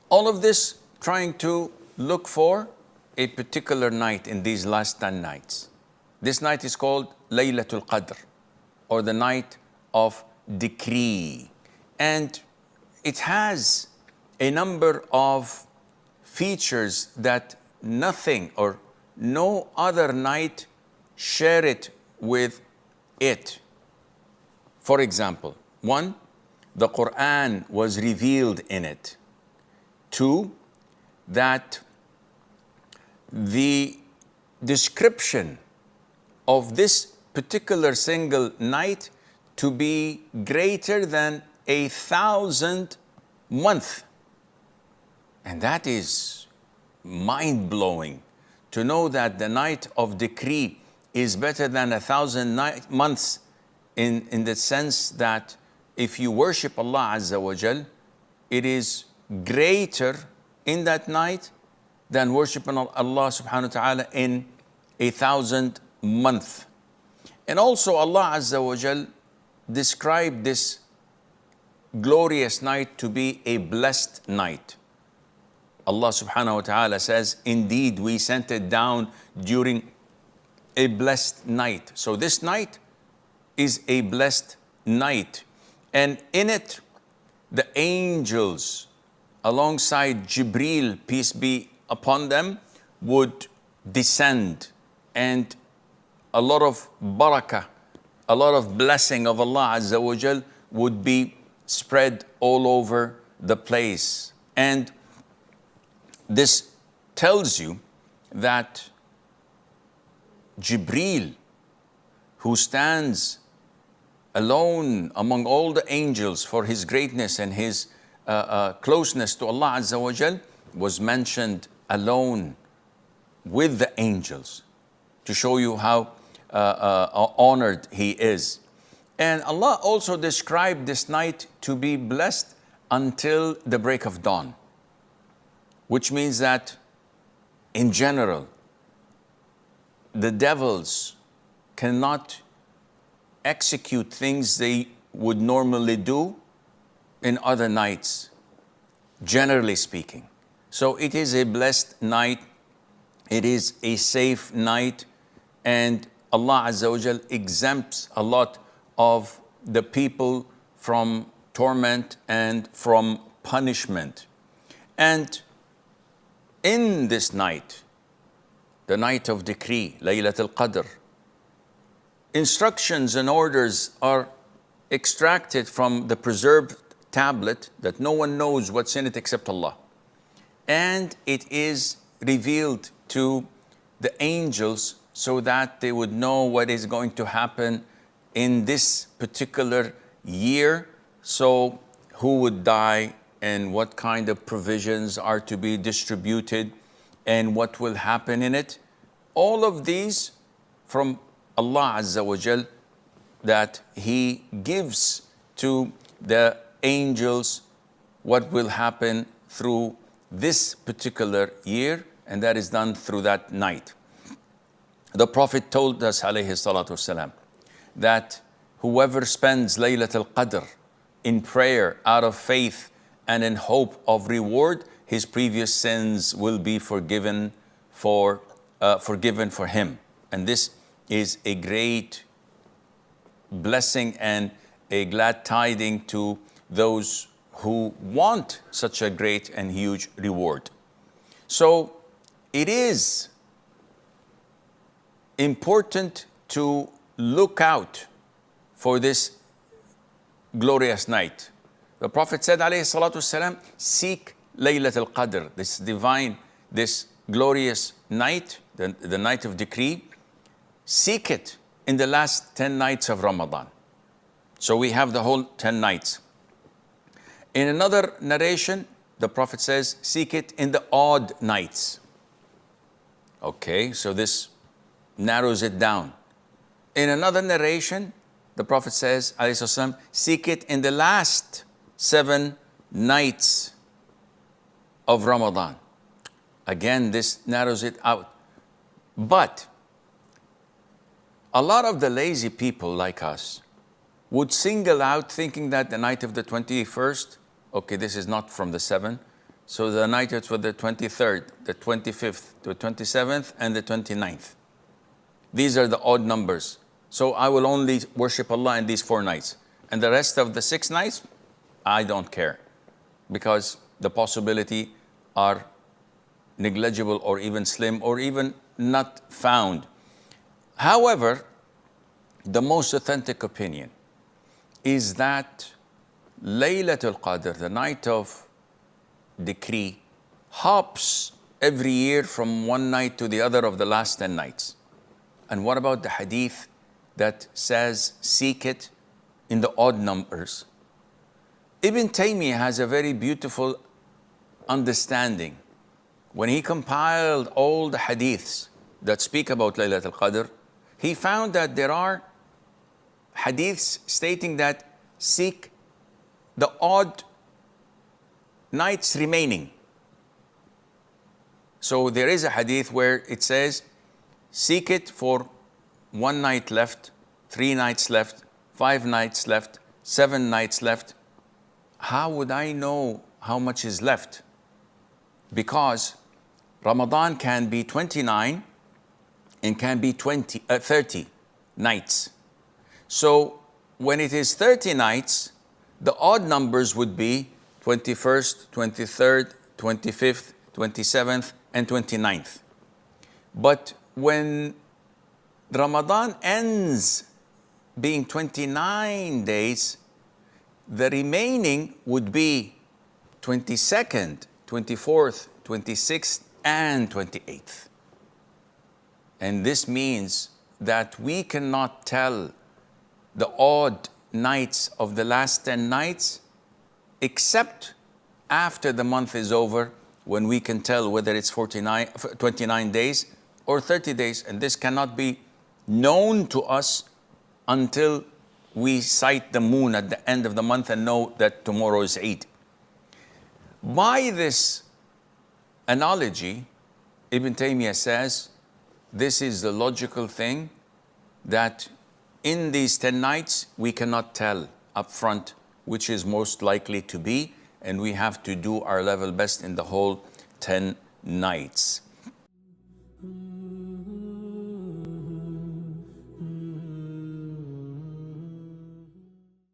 All of this trying to look for a particular night in these last 10 nights. This night is called Laylatul Qadr, or the night of decree. And it has a number of features that nothing or no other night share it with it. For example, 1, the Quran was revealed in it. 2, that the description of this particular single night to be greater than 1,000 months. And that is mind-blowing, to know that the night of decree is better than 1,000 months in the sense that if you worship Allah Azza wa Jal, it is greater in that night than worshiping Allah subhanahu wa ta'ala in 1,000 months. And also Allah Azza wa Jal described this glorious night to be a blessed night. Allah subhanahu wa ta'ala says, indeed we sent it down during a blessed night. So this night is a blessed night. And in it, the angels alongside Jibreel, peace be upon them, would descend, and a lot of barakah, a lot of blessing of Allah Azza wa Jal would be spread all over the place. And this tells you that Jibreel, who stands alone among all the angels for his greatness and his closeness to Allah Azza wa Jal, was mentioned alone with the angels to show you how honored he is. And Allah also described this night to be blessed until the break of dawn, which means that in general, the devils cannot execute things they would normally do in other nights, generally speaking. So it is a blessed night, it is a safe night, and Allah Azza wa Jal exempts a lot of the people from torment and from punishment. And in this night, the night of decree, Laylatul Qadr, instructions and orders are extracted from the preserved tablet that no one knows what's in it except Allah. And it is revealed to the angels so that they would know what is going to happen in this particular year. So who would die and what kind of provisions are to be distributed and what will happen in it. All of these from Allah Azza wa Jal, that He gives to the angels what will happen through this particular year, and that is done through that night. The Prophet told us, alayhi salatu wasalam, that whoever spends Laylatul Qadr in prayer out of faith and in hope of reward, his previous sins will be forgiven for him. And this is a great blessing and a glad tiding to those who want such a great and huge reward. So it is important to look out for this glorious night. The Prophet said, alayhi salatu wasalam, seek Laylatul Qadr, this divine, this glorious night, the night of decree. Seek it in the last 10 nights of Ramadan. So we have the whole 10 nights. In another narration, the Prophet says, seek it in the odd nights. Okay, so this narrows it down. In another narration, the Prophet says, alayhi salatu wasalam, seek it in the last 7 nights of Ramadan. Again, this narrows it out. But a lot of the lazy people like us would single out, thinking that the night of the 21st, okay, this is not from the 7, So the night is for the 23rd, the 25th, the 27th, and the 29th. These are the odd numbers. So I will only worship Allah in these 4 nights. And the rest of the 6 nights, I don't care, because the possibility are negligible or even slim or even not found. However, the most authentic opinion is that Laylatul Qadr, the night of decree, hops every year from one night to the other of the last 10 nights. And what about the hadith that says seek it in the odd numbers? Ibn Taymiyyah has a very beautiful understanding. When he compiled all the hadiths that speak about Laylatul Qadr, he found that there are hadiths stating that seek the odd nights remaining. So there is a hadith where it says, seek it for 1 night left, 3 nights left, 5 nights left, 7 nights left. How would I know how much is left? Because Ramadan can be 29 and can be 30 nights. So when it is 30 nights, the odd numbers would be 21st, 23rd, 25th, 27th, and 29th. But when Ramadan ends being 29 days, the remaining would be 22nd, 24th, 26th, and 28th. And this means that we cannot tell the odd nights of the last 10 nights except after the month is over, when we can tell whether it's 29 days or 30 days. And this cannot be known to us until we sight the moon at the end of the month and know that tomorrow is Eid. By this analogy, Ibn Taymiyyah says, this is the logical thing, that in these 10 nights, we cannot tell upfront which is most likely to be, and we have to do our level best in the whole 10 nights.